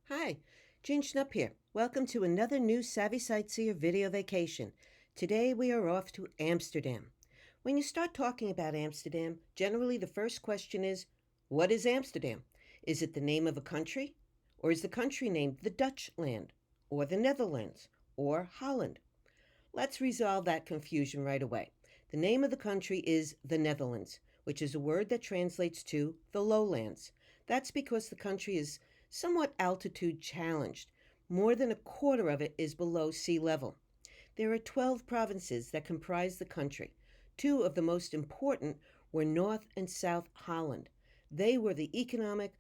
Hi, Jane Schnupp here. Welcome to another new Savvy Sightseer video vacation. Today we are off to Amsterdam. When you start talking about Amsterdam, generally the first question is, what is Amsterdam? Is it the name of a country? Or is the country named the Dutch land? Or the Netherlands? Or Holland? Let's resolve that confusion right away. The name of the country is the Netherlands, which is a word that translates to the lowlands. That's because the country is somewhat altitude challenged. More than a quarter of it is below sea level. There are 12 provinces that comprise the country. Two of the most important were North and South Holland. They were the economic,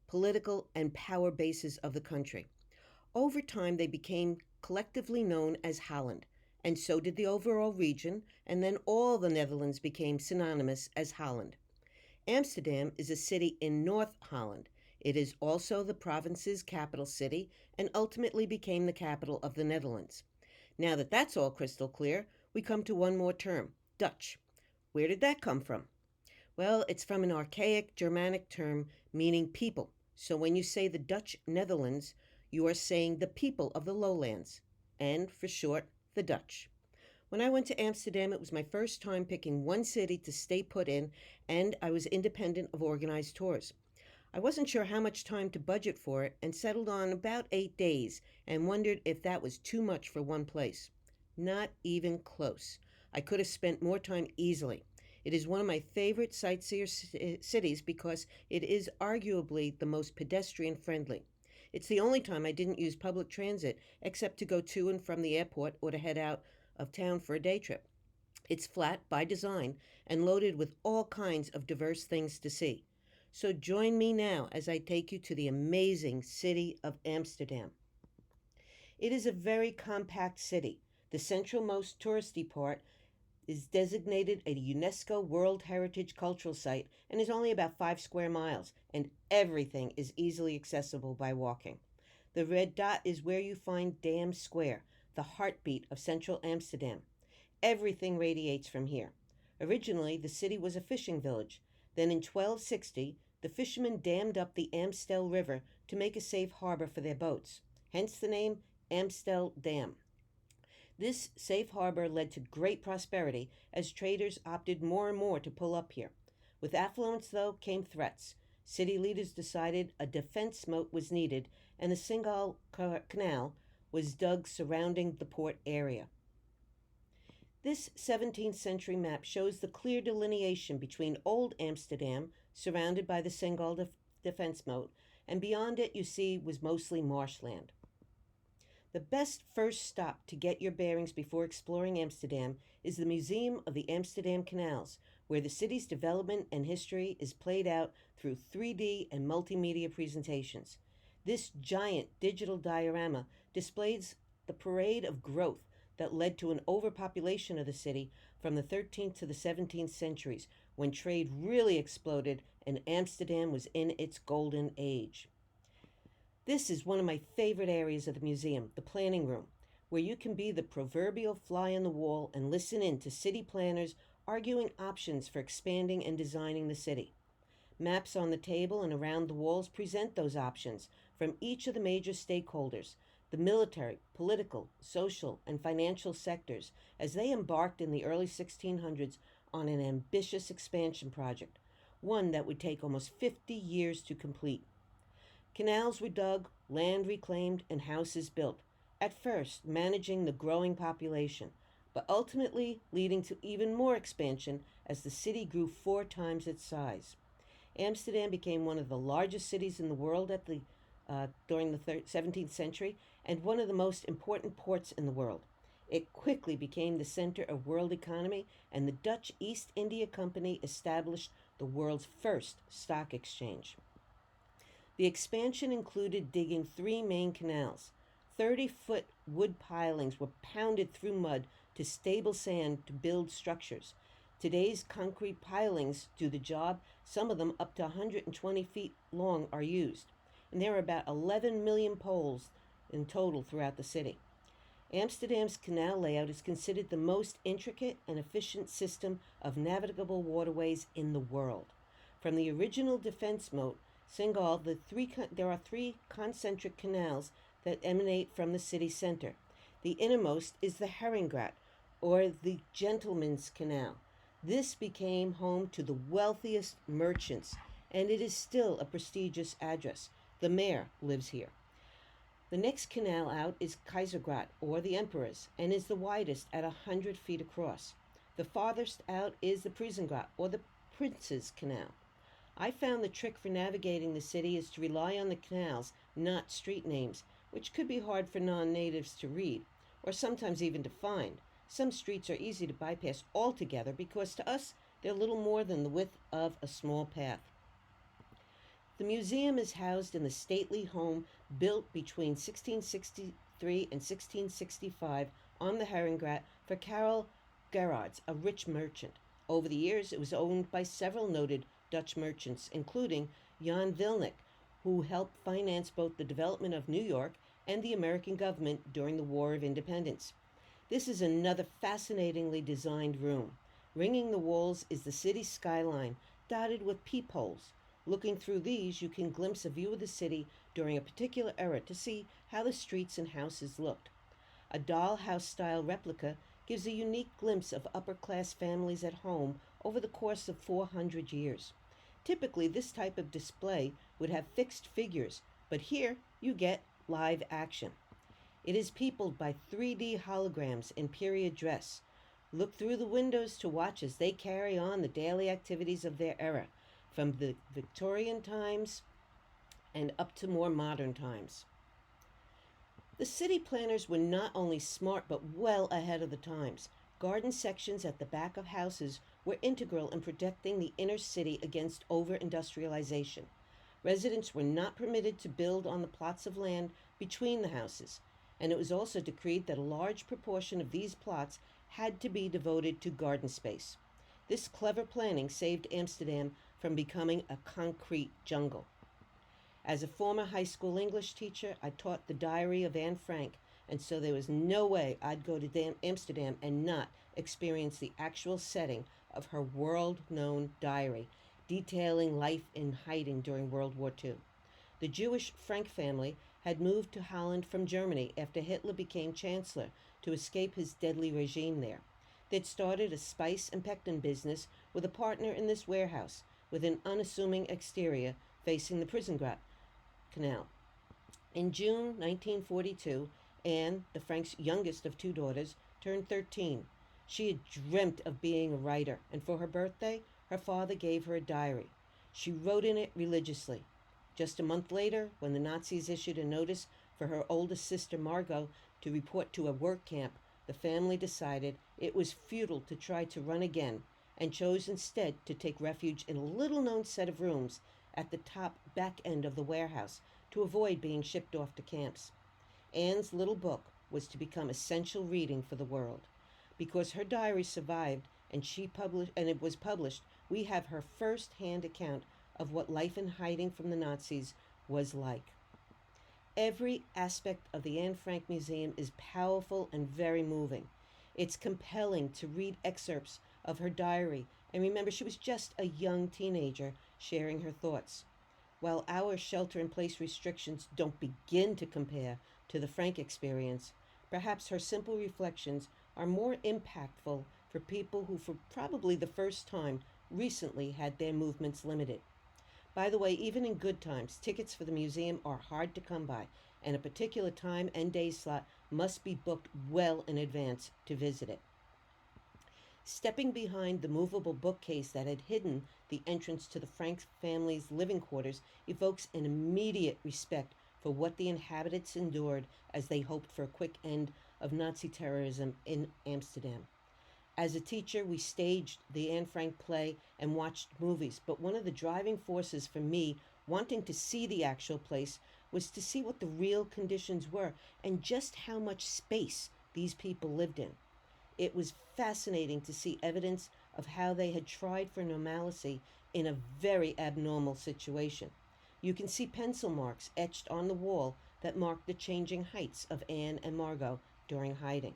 political, and power bases of the country. Over time, they became collectively known as Holland, and so did the overall region, and then all the Netherlands became synonymous as Holland. Amsterdam is a city in North Holland. It is also the province's capital city and ultimately became the capital of the Netherlands. Now that that's all crystal clear, we come to one more term, Dutch. Where did that come from? Well, it's from an archaic Germanic term meaning people. So when you say the Dutch Netherlands, you are saying the people of the lowlands, and for short, the Dutch. When I went to Amsterdam, it was my first time picking one city to stay put in, and I was independent of organized tours. I wasn't sure how much time to budget for it and settled on about 8 days and wondered if that was too much for one place. Not even close. I could have spent more time easily. It is one of my favorite sightseer cities because it is arguably the most pedestrian friendly. It's the only time I didn't use public transit except to go to and from the airport or to head out of town for a day trip. It's flat by design and loaded with all kinds of diverse things to see. So join me now as I take you to the amazing city of Amsterdam. It is a very compact city. The centralmost touristy part is designated a UNESCO World Heritage Cultural Site and is only about 5 square miles, and everything is easily accessible by walking. The red dot is where you find Dam Square, the heartbeat of central Amsterdam. Everything radiates from here. Originally, the city was a fishing village. Then in 1260, the fishermen dammed up the Amstel River to make a safe harbor for their boats, hence the name Amstel Dam. This safe harbor led to great prosperity as traders opted more and more to pull up here. With affluence, though, came threats. City leaders decided a defense moat was needed, and the Singal Canal was dug surrounding the port area. This 17th century map shows the clear delineation between Old Amsterdam, surrounded by the Singal defense moat, and beyond it you see was mostly marshland. The best first stop to get your bearings before exploring Amsterdam is the Museum of the Amsterdam Canals, where the city's development and history is played out through 3D and multimedia presentations. This giant digital diorama displays the parade of growth that led to an overpopulation of the city from the 13th to the 17th centuries, when trade really exploded and Amsterdam was in its golden age. This is one of my favorite areas of the museum, the planning room, where you can be the proverbial fly on the wall and listen in to city planners arguing options for expanding and designing the city. Maps on the table and around the walls present those options from each of the major stakeholders, the military, political, social, and financial sectors, as they embarked in the early 1600s on an ambitious expansion project, one that would take almost 50 years to complete. Canals were dug, land reclaimed, and houses built, at first managing the growing population, but ultimately leading to even more expansion as the city grew 4 times its size. Amsterdam became one of the largest cities in the world during the 17th century and one of the most important ports in the world. It quickly became the center of world economy, and the Dutch East India Company established the world's first stock exchange. The expansion included digging 3 main canals. 30-foot wood pilings were pounded through mud to stable sand to build structures. Today's concrete pilings do the job. Some of them up to 120 feet long are used. And there are about 11 million poles in total throughout the city. Amsterdam's canal layout is considered the most intricate and efficient system of navigable waterways in the world. From the original defense moat Singal, there are three concentric canals that emanate from the city center. The innermost is the Herringgrat, or the Gentleman's Canal. This became home to the wealthiest merchants, and it is still a prestigious address. The mayor lives here. The next canal out is Kaisergrat, or the Emperor's, and is the widest at 100 feet across. The farthest out is the Prisengrat, or the Prince's Canal. I found the trick for navigating the city is to rely on the canals, not street names, which could be hard for non-natives to read, or sometimes even to find. Some streets are easy to bypass altogether because to us they're little more than the width of a small path. The museum is housed in the stately home built between 1663 and 1665 on the Herringgrat for Karel Gerards, a rich merchant. Over the years, it was owned by several noted Dutch merchants, including Jan Wilnick, who helped finance both the development of New York and the American government during the War of Independence. This is another fascinatingly designed room. Ringing the walls is the city skyline, dotted with peepholes. Looking through these, you can glimpse a view of the city during a particular era to see how the streets and houses looked. A dollhouse-style replica gives a unique glimpse of upper-class families at home over the course of 400 years. Typically, this type of display would have fixed figures, but here you get live action. It is peopled by 3D holograms in period dress. Look through the windows to watch as they carry on the daily activities of their era, from the Victorian times and up to more modern times. The city planners were not only smart but well ahead of the times. Garden sections at the back of houses were integral in protecting the inner city against over-industrialization. Residents were not permitted to build on the plots of land between the houses, and it was also decreed that a large proportion of these plots had to be devoted to garden space. This clever planning saved Amsterdam from becoming a concrete jungle. As a former high school English teacher, I taught the Diary of Anne Frank, and so there was no way I'd go to Amsterdam and not experience the actual setting of her world-known diary, detailing life in hiding during World War II. The Jewish Frank family had moved to Holland from Germany after Hitler became chancellor to escape his deadly regime there. They'd started a spice and pectin business with a partner in this warehouse, with an unassuming exterior facing the Prisengrat Canal. In June 1942, Anne, the Franks' youngest of two daughters, turned 13. She had dreamt of being a writer, and for her birthday, her father gave her a diary. She wrote in it religiously. Just a month later, when the Nazis issued a notice for her oldest sister Margot to report to a work camp, the family decided it was futile to try to run again and chose instead to take refuge in a little-known set of rooms at the top back end of the warehouse to avoid being shipped off to camps. Anne's little book was to become essential reading for the world. Because her diary survived and it was published, we have her first-hand account of what life in hiding from the Nazis was like. Every aspect of the Anne Frank Museum is powerful and very moving. It's compelling to read excerpts of her diary and remember she was just a young teenager sharing her thoughts. While our shelter-in-place restrictions don't begin to compare to the Frank experience, perhaps her simple reflections are more impactful for people who, for probably the first time, recently had their movements limited. By the way, even in good times, tickets for the museum are hard to come by, and a particular time and day slot must be booked well in advance to visit it. Stepping behind the movable bookcase that had hidden the entrance to the Frank family's living quarters evokes an immediate respect for what the inhabitants endured as they hoped for a quick end of Nazi terrorism in Amsterdam. As a teacher, we staged the Anne Frank play and watched movies, but one of the driving forces for me wanting to see the actual place was to see what the real conditions were and just how much space these people lived in. It was fascinating to see evidence of how they had tried for normalcy in a very abnormal situation. You can see pencil marks etched on the wall that mark the changing heights of Anne and Margot during hiding.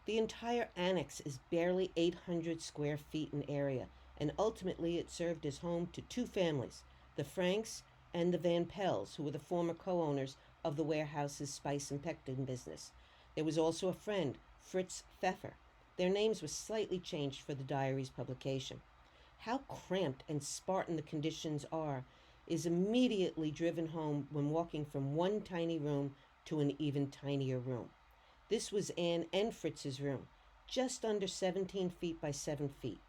The entire annex is barely 800 square feet in area, and ultimately it served as home to two families, the Franks and the Van Pels, who were the former co-owners of the warehouse's spice and pectin business. There was also a friend, Fritz Pfeffer. Their names were slightly changed for the diary's publication. How cramped and Spartan the conditions are is immediately driven home when walking from one tiny room to an even tinier room. This was Anne and Fritz's room, just under 17 feet by 7 feet.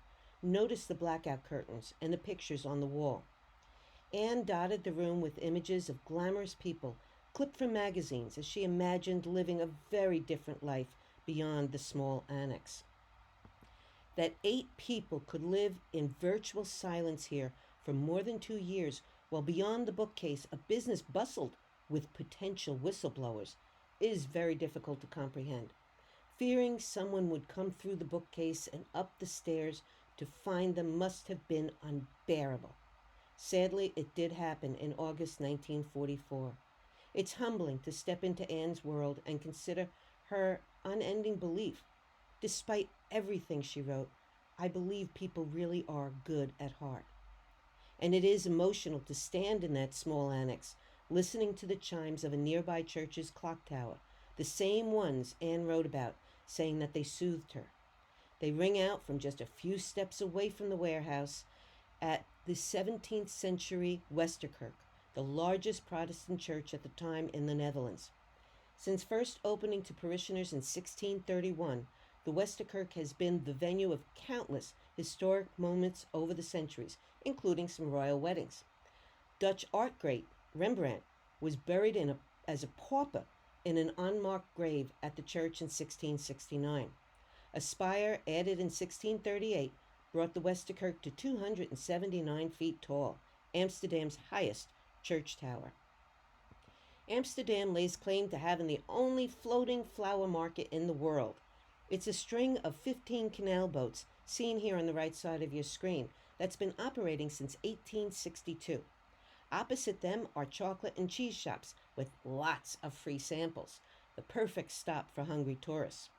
Notice the blackout curtains and the pictures on the wall. Anne dotted the room with images of glamorous people clipped from magazines as she imagined living a very different life beyond the small annex. That 8 people could live in virtual silence here for more than 2 years, while beyond the bookcase a business bustled with potential whistleblowers, is very difficult to comprehend. Fearing someone would come through the bookcase and up the stairs to find them must have been unbearable. Sadly, it did happen in August 1944. It's humbling to step into Anne's world and consider her unending belief. Despite everything she wrote, I believe people really are good at heart. And it is emotional to stand in that small annex, listening to the chimes of a nearby church's clock tower, the same ones Anne wrote about, saying that they soothed her. They ring out from just a few steps away from the warehouse at the 17th century Westerkerk, the largest Protestant church at the time in the Netherlands. Since first opening to parishioners in 1631, the Westerkerk has been the venue of countless historic moments over the centuries, including some royal weddings. Dutch art great Rembrandt was buried as a pauper in an unmarked grave at the church in 1669. A spire added in 1638 brought the Westerkerk to 279 feet tall, Amsterdam's highest church tower. Amsterdam lays claim to having the only floating flower market in the world. It's a string of 15 canal boats, seen here on the right side of your screen, that's been operating since 1862. Opposite them are chocolate and cheese shops with lots of free samples, the perfect stop for hungry tourists.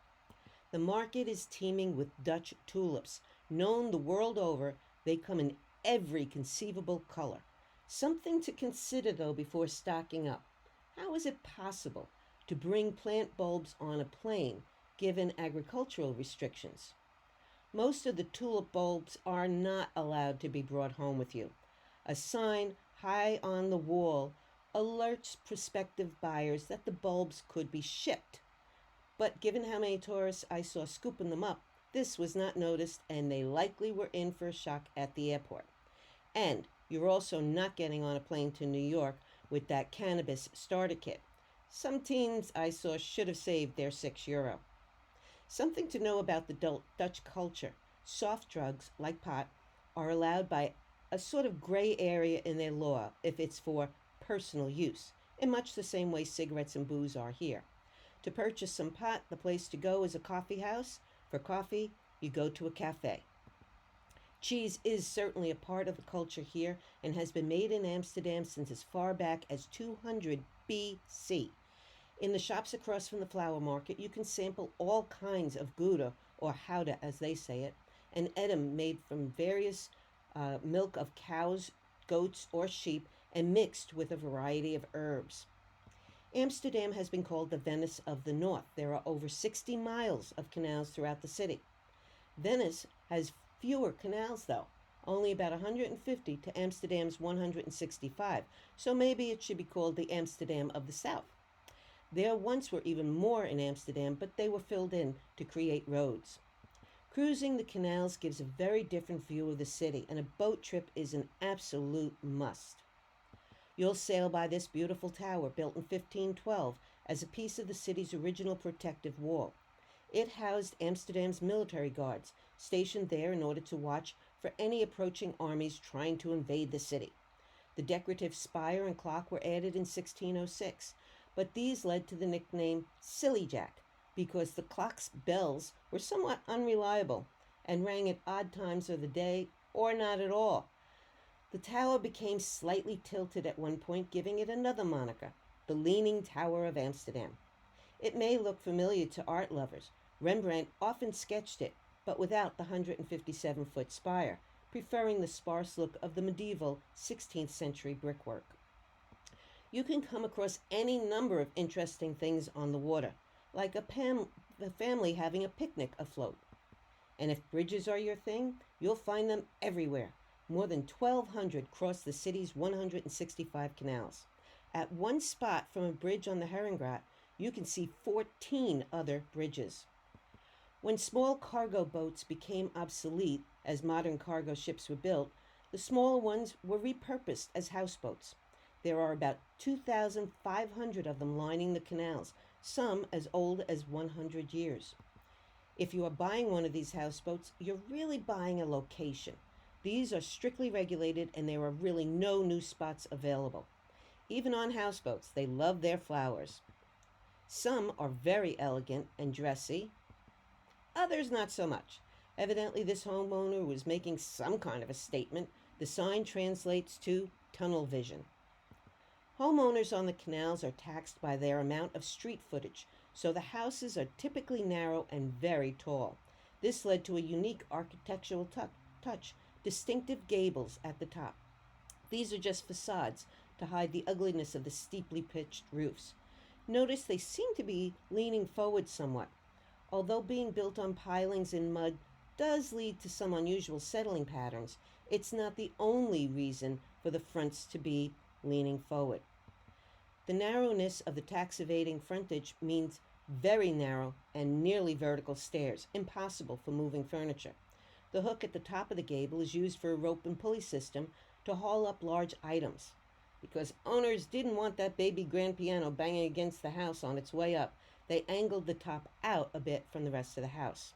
The market is teeming with Dutch tulips. Known the world over, they come in every conceivable color. Something to consider, though, before stocking up. How is it possible to bring plant bulbs on a plane, given agricultural restrictions? Most of the tulip bulbs are not allowed to be brought home with you. A sign high on the wall alerts prospective buyers that the bulbs could be shipped. But given how many tourists I saw scooping them up, this was not noticed, and they likely were in for a shock at the airport. And you're also not getting on a plane to New York with that cannabis starter kit. Some teens I saw should have saved their €6. Something to know about the Dutch culture. Soft drugs, like pot, are allowed by a sort of gray area in their law if it's for personal use, in much the same way cigarettes and booze are here. To purchase some pot, the place to go is a coffee house. For coffee, you go to a cafe. Cheese is certainly a part of the culture here and has been made in Amsterdam since as far back as 200 BC. In the shops across from the flower market, you can sample all kinds of Gouda, or Gouda as they say it, an edam made from various milk of cows, goats, or sheep, and mixed with a variety of herbs. Amsterdam has been called the Venice of the North. There are over 60 miles of canals throughout the city. Venice has fewer canals, though, only about 150 to Amsterdam's 165, so maybe it should be called the Amsterdam of the South. There once were even more in Amsterdam, but they were filled in to create roads. Cruising the canals gives a very different view of the city, and a boat trip is an absolute must. You'll sail by this beautiful tower, built in 1512, as a piece of the city's original protective wall. It housed Amsterdam's military guards, stationed there in order to watch for any approaching armies trying to invade the city. The decorative spire and clock were added in 1606, but these led to the nickname Silly Jack, because the clock's bells were somewhat unreliable and rang at odd times of the day or not at all. The tower became slightly tilted at one point, giving it another moniker, the Leaning Tower of Amsterdam. It may look familiar to art lovers. Rembrandt often sketched it, but without the 157-foot spire, preferring the sparse look of the medieval 16th century brickwork. You can come across any number of interesting things on the water, like a family having a picnic afloat. And if bridges are your thing, you'll find them everywhere. More than 1,200 cross the city's 165 canals. At one spot from a bridge on the Herrengracht, you can see 14 other bridges. When small cargo boats became obsolete as modern cargo ships were built, the smaller ones were repurposed as houseboats. There are about 2,500 of them lining the canals, some as old as 100 years. If you are buying one of these houseboats, you're really buying a location. These are strictly regulated and there are really no new spots available. Even on houseboats, they love their flowers. Some are very elegant and dressy, others not so much. Evidently, this homeowner was making some kind of a statement. The sign translates to tunnel vision. Homeowners on the canals are taxed by their amount of street footage, so the houses are typically narrow and very tall. This led to a unique architectural touch, distinctive gables at the top. These are just facades to hide the ugliness of the steeply pitched roofs. Notice they seem to be leaning forward somewhat. Although being built on pilings in mud does lead to some unusual settling patterns, it's not the only reason for the fronts to be leaning forward. The narrowness of the tax-evading frontage means very narrow and nearly vertical stairs, impossible for moving furniture. The hook at the top of the gable is used for a rope and pulley system to haul up large items. Because owners didn't want that baby grand piano banging against the house on its way up, they angled the top out a bit from the rest of the house.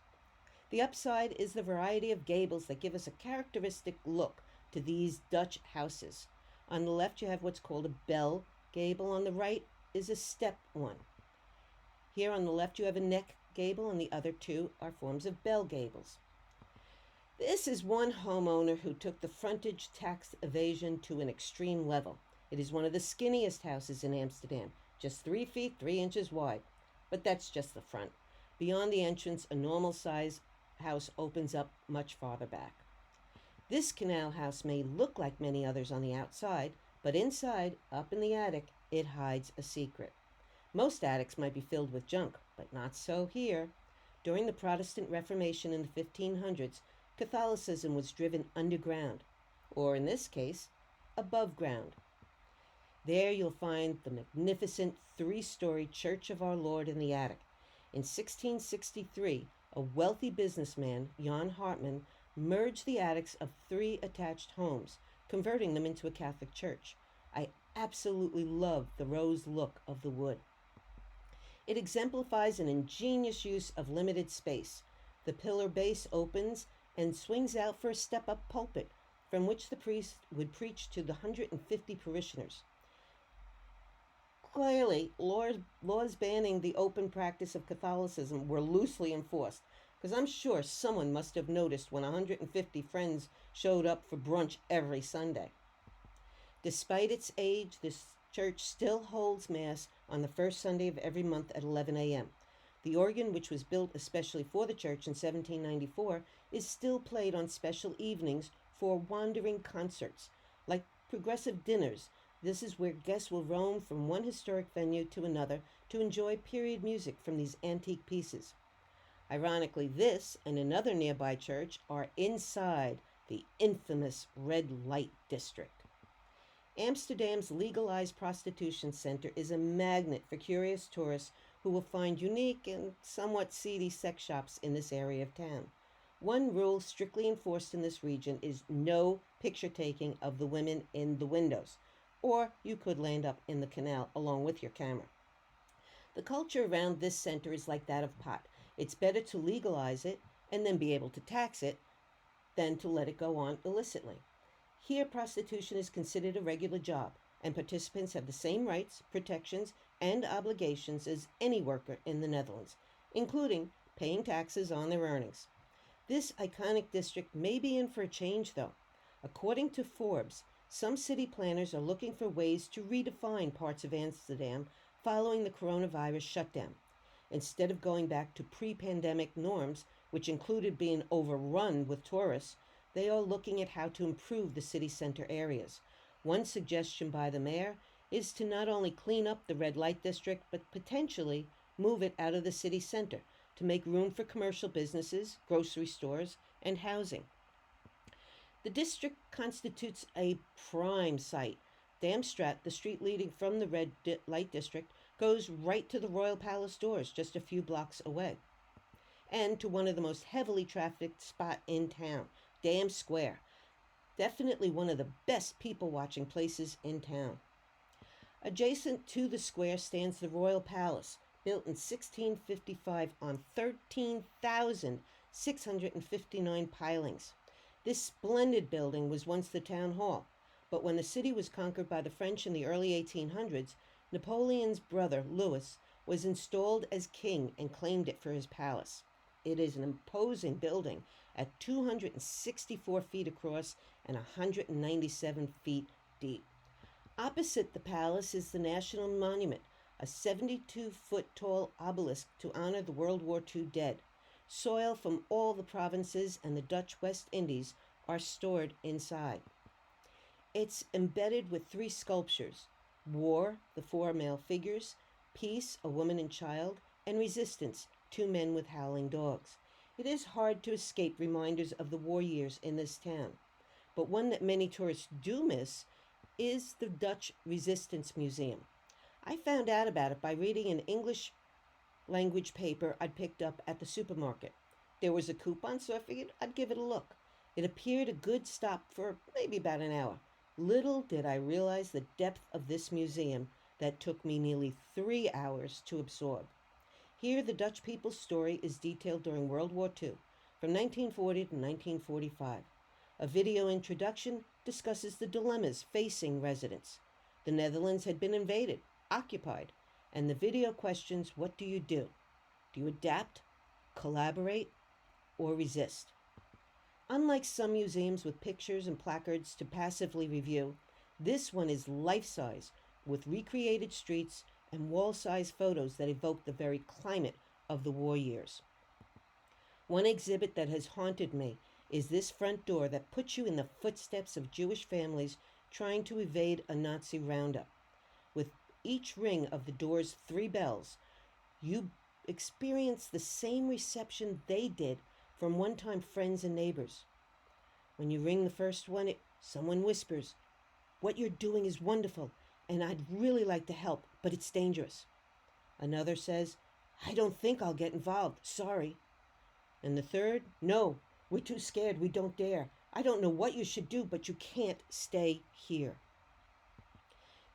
The upside is the variety of gables that give us a characteristic look to these Dutch houses. On the left you have what's called a bell gable, on the right is a step one. Here on the left you have a neck gable and the other two are forms of bell gables. This is one homeowner who took the frontage tax evasion to an extreme level. It is one of the skinniest houses in Amsterdam, just 3 feet 3 inches wide. But that's just the front. Beyond the entrance, a normal size house opens up much farther back. This canal house may look like many others on the outside, but inside, up in the attic, it hides a secret. Most attics might be filled with junk, but not so here. During the Protestant Reformation in the 1500s, Catholicism was driven underground, or in this case, above ground. There you'll find the magnificent 3-story Church of Our Lord in the attic. In 1663, a wealthy businessman, Jan Hartman, merged the attics of 3 attached homes, converting them into a Catholic church. I absolutely love the rose look of the wood. It exemplifies an ingenious use of limited space. The pillar base opens and swings out for a step-up pulpit, from which the priest would preach to the 150 parishioners. Clearly, laws banning the open practice of Catholicism were loosely enforced, because I'm sure someone must have noticed when 150 friends showed up for brunch every Sunday. Despite its age, this church still holds Mass on the first Sunday of every month at 11 a.m. The organ, which was built especially for the church in 1794, is still played on special evenings for wandering concerts, like progressive dinners. This is where guests will roam from one historic venue to another to enjoy period music from these antique pieces. Ironically, this and another nearby church are inside the infamous red light district. Amsterdam's legalized prostitution center is a magnet for curious tourists who will find unique and somewhat seedy sex shops in this area of town. One rule strictly enforced in this region is no picture taking of the women in the windows, or you could land up in the canal along with your camera. The culture around this center is like that of pot. It's better to legalize it and then be able to tax it than to let it go on illicitly. Here, prostitution is considered a regular job, and participants have the same rights, protections, and obligations as any worker in the Netherlands, including paying taxes on their earnings. This iconic district may be in for a change, though. According to Forbes, some city planners are looking for ways to redefine parts of Amsterdam following the coronavirus shutdown. Instead of going back to pre-pandemic norms, which included being overrun with tourists, They are looking at how to improve the city center areas. One suggestion by the mayor is to not only clean up the red light district, but potentially move it out of the city center to make room for commercial businesses, grocery stores, and housing. The district constitutes a prime site. Damstraat, the street leading from the light district, goes right to the Royal Palace doors just a few blocks away, and to one of the most heavily trafficked spot in town, Dam Square. Definitely one of the best people watching places in town. Adjacent to the square stands the Royal Palace, built in 1655 on 13,659 pilings. This splendid building was once the town hall, but when the city was conquered by the French in the early 1800s, Napoleon's brother, Louis, was installed as king and claimed it for his palace. It is an imposing building at 264 feet across and 197 feet deep. Opposite the palace is the National Monument, a 72-foot tall obelisk to honor the World War II dead. Soil from all the provinces and the Dutch West Indies are stored inside. It's embedded with 3 sculptures: War, the 4 male figures; Peace, a woman and child; and Resistance, 2 men with howling dogs. It is hard to escape reminders of the war years in this town, but one that many tourists do miss is the Dutch Resistance Museum. I found out about it by reading an English language paper I'd picked up at the supermarket. There was a coupon, so I figured I'd give it a look. It appeared a good stop for maybe about an hour. Little did I realize the depth of this museum that took me nearly 3 hours to absorb. Here, the Dutch people's story is detailed during World War II, from 1940 to 1945. A video introduction discusses the dilemmas facing residents. The Netherlands had been invaded, occupied, and the video questions, what do you do? Do you adapt, collaborate, or resist? Unlike some museums with pictures and placards to passively review, this one is life-size, with recreated streets and wall-size photos that evoke the very climate of the war years. One exhibit that has haunted me is this front door that puts you in the footsteps of Jewish families trying to evade a Nazi roundup. With each ring of the door's 3 bells, you experience the same reception they did from one-time friends and neighbors. When you ring the first one, someone whispers, "What you're doing is wonderful, and I'd really like to help, but it's dangerous." Another says, "I don't think I'll get involved, sorry." And the third, "No, we're too scared, we don't dare. I don't know what you should do, but you can't stay here."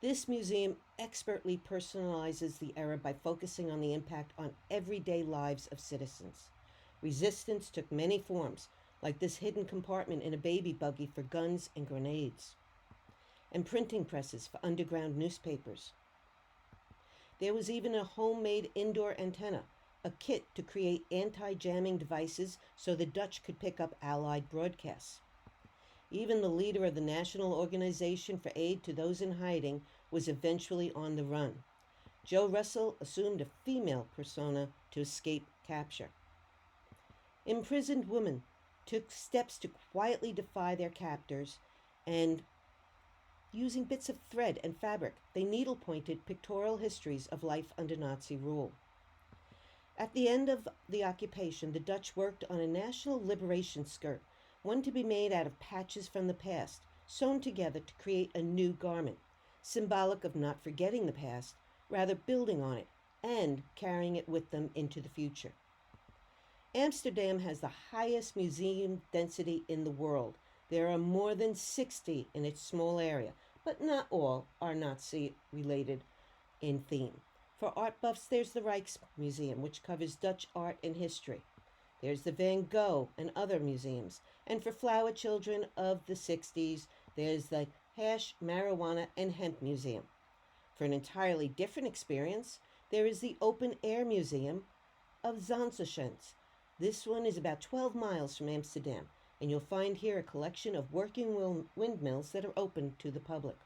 This museum expertly personalizes the era by focusing on the impact on everyday lives of citizens. Resistance took many forms, like this hidden compartment in a baby buggy for guns and grenades, and printing presses for underground newspapers. There was even a homemade indoor antenna, a kit to create anti-jamming devices so the Dutch could pick up Allied broadcasts. Even the leader of the National Organization for Aid to Those in Hiding was eventually on the run. Joe Russell assumed a female persona to escape capture. Imprisoned women took steps to quietly defy their captors, and using bits of thread and fabric, they needle-pointed pictorial histories of life under Nazi rule. At the end of the occupation, the Dutch worked on a national liberation skirt, one to be made out of patches from the past, sewn together to create a new garment, symbolic of not forgetting the past, rather building on it and carrying it with them into the future. Amsterdam has the highest museum density in the world. There are more than 60 in its small area, but not all are Nazi-related in theme. For art buffs, there's the Rijksmuseum, which covers Dutch art and history. There's the Van Gogh and other museums. And for flower children of the 60s, there's the Hash, Marijuana, and Hemp Museum. For an entirely different experience, there is the Open Air Museum of Zandschans. This one is about 12 miles from Amsterdam, and you'll find here a collection of working windmills that are open to the public.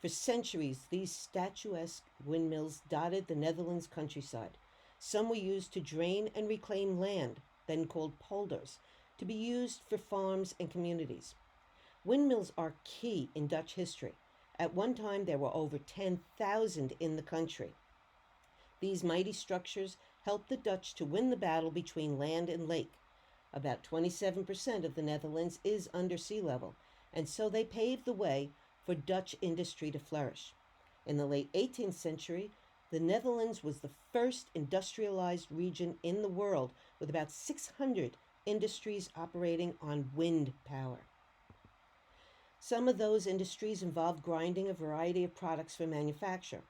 For centuries, these statuesque windmills dotted the Netherlands countryside. Some were used to drain and reclaim land, then called polders. to be used for farms and communities. Windmills are key in Dutch history. At one time, there were over 10,000 in the country. These mighty structures helped the Dutch to win the battle between land and lake. About 27% of the Netherlands is under sea level, and so they paved the way for Dutch industry to flourish. In the late 18th century, the Netherlands was the first industrialized region in the world, with about 600 industries operating on wind power. Some of those industries involved grinding a variety of products for manufacture.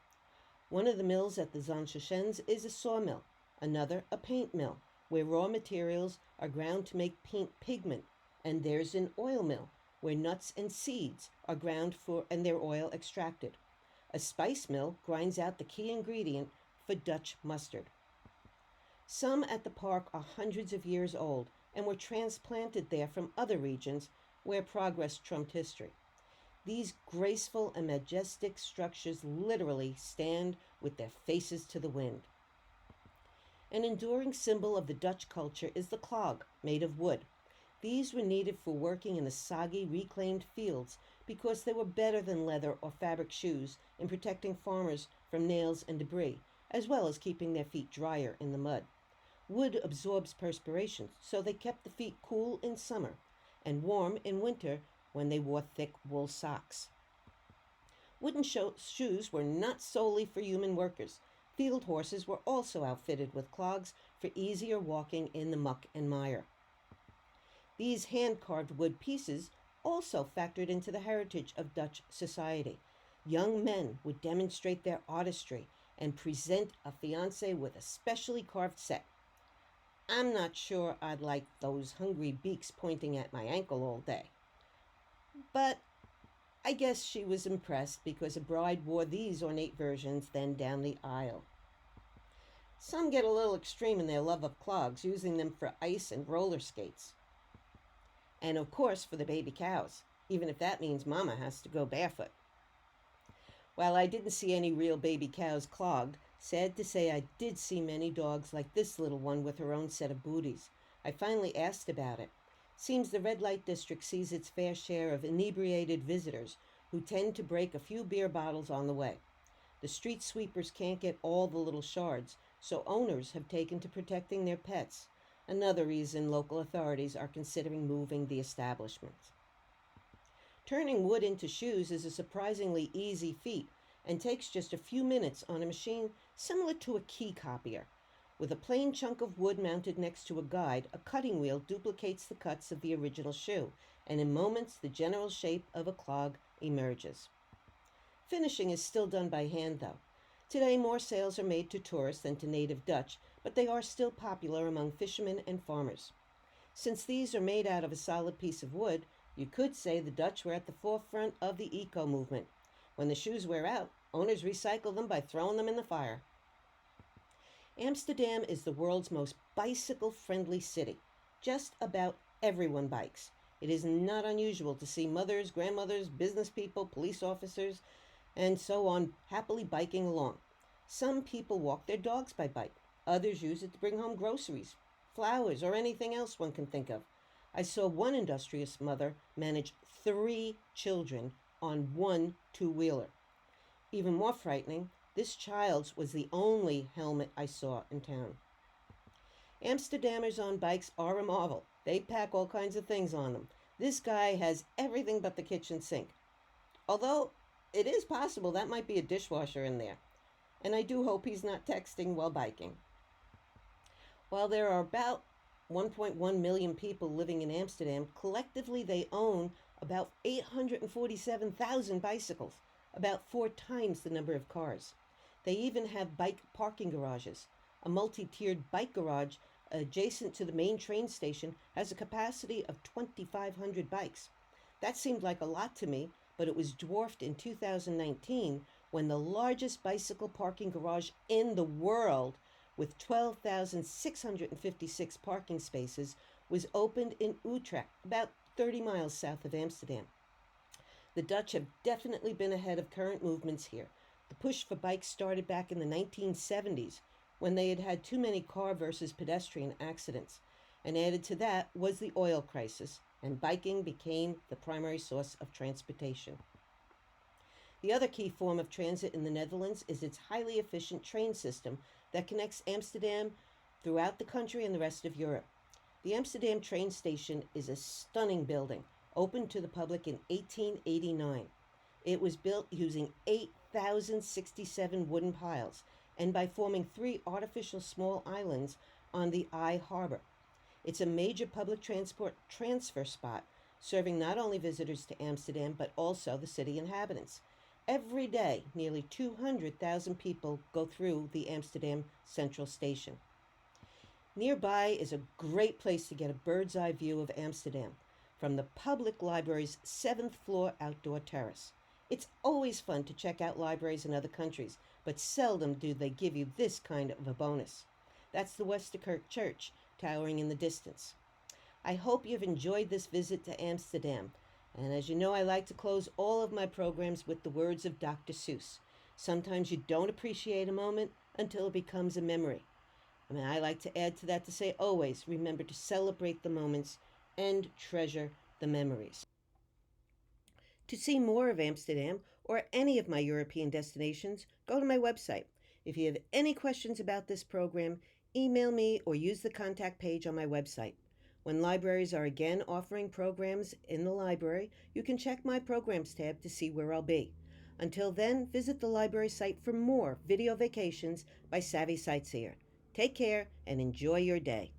One of the mills at the Zandschens is a sawmill, another a paint mill, where raw materials are ground to make paint pigment, and there's an oil mill, where nuts and seeds are ground for and their oil extracted. A spice mill grinds out the key ingredient for Dutch mustard. Some at the park are hundreds of years old and were transplanted there from other regions where progress trumped history. These graceful and majestic structures literally stand with their faces to the wind. An enduring symbol of the Dutch culture is the clog, made of wood. These were needed for working in the soggy, reclaimed fields because they were better than leather or fabric shoes in protecting farmers from nails and debris, as well as keeping their feet drier in the mud. Wood absorbs perspiration, so they kept the feet cool in summer and warm in winter when they wore thick wool socks. Wooden shoes were not solely for human workers. Field horses were also outfitted with clogs for easier walking in the muck and mire. These hand-carved wood pieces also factored into the heritage of Dutch society. Young men would demonstrate their artistry and present a fiancé with a specially carved set. I'm not sure I'd like those hungry beaks pointing at my ankle all day. But I guess she was impressed because a bride wore these ornate versions then down the aisle. Some get a little extreme in their love of clogs, using them for ice and roller skates. And of course for the baby cows, even if that means Mama has to go barefoot. While I didn't see any real baby cows clogged, sad to say I did see many dogs like this little one with her own set of booties. I finally asked about it. Seems the red light district sees its fair share of inebriated visitors who tend to break a few beer bottles on the way. The street sweepers can't get all the little shards, so owners have taken to protecting their pets. Another reason local authorities are considering moving the establishment. Turning wood into shoes is a surprisingly easy feat and takes just a few minutes on a machine similar to a key copier. With a plain chunk of wood mounted next to a guide, a cutting wheel duplicates the cuts of the original shoe, and in moments the general shape of a clog emerges. Finishing is still done by hand, though. Today more sales are made to tourists than to native Dutch, but they are still popular among fishermen and farmers. Since these are made out of a solid piece of wood, you could say the Dutch were at the forefront of the eco movement. When the shoes wear out, owners recycle them by throwing them in the fire. Amsterdam is the world's most bicycle-friendly city. Just about everyone bikes. It is not unusual to see mothers, grandmothers, business people, police officers, and so on happily biking along. Some people walk their dogs by bike. Others use it to bring home groceries, flowers, or anything else one can think of. I saw one industrious mother manage 3 children on one two-wheeler. Even more frightening, this child's was the only helmet I saw in town. Amsterdammers on bikes are a marvel. They pack all kinds of things on them. This guy has everything but the kitchen sink. Although it is possible that might be a dishwasher in there. And I do hope he's not texting while biking. While there are about 1.1 million people living in Amsterdam, collectively they own about 847,000 bicycles, about 4 times the number of cars. They even have bike parking garages. A multi-tiered bike garage adjacent to the main train station has a capacity of 2,500 bikes. That seemed like a lot to me, but it was dwarfed in 2019 when the largest bicycle parking garage in the world, with 12,656 parking spaces, was opened in Utrecht, about 30 miles south of Amsterdam. The Dutch have definitely been ahead of current movements here. The push for bikes started back in the 1970s, when they had had too many car versus pedestrian accidents. And added to that was the oil crisis, and biking became the primary source of transportation. The other key form of transit in the Netherlands is its highly efficient train system that connects Amsterdam throughout the country and the rest of Europe. The Amsterdam train station is a stunning building, opened to the public in 1889. It was built using 8,067 wooden piles and by forming 3 artificial small islands on the Eye Harbor. It's a major public transport transfer spot, serving not only visitors to Amsterdam but also the city inhabitants. Every day, nearly 200,000 people go through the Amsterdam Central Station. Nearby is a great place to get a bird's eye view of Amsterdam from the public library's 7th floor outdoor terrace. It's always fun to check out libraries in other countries, but seldom do they give you this kind of a bonus. That's the Westerkerk Church, towering in the distance. I hope you've enjoyed this visit to Amsterdam. And as you know, I like to close all of my programs with the words of Dr. Seuss. Sometimes you don't appreciate a moment until it becomes a memory. I like to add to that to say always remember to celebrate the moments and treasure the memories. To see more of Amsterdam or any of my European destinations, go to my website. If you have any questions about this program, email me or use the contact page on my website. When libraries are again offering programs in the library, you can check my programs tab to see where I'll be. Until then, visit the library site for more video vacations by Savvy Sightseer. Take care and enjoy your day.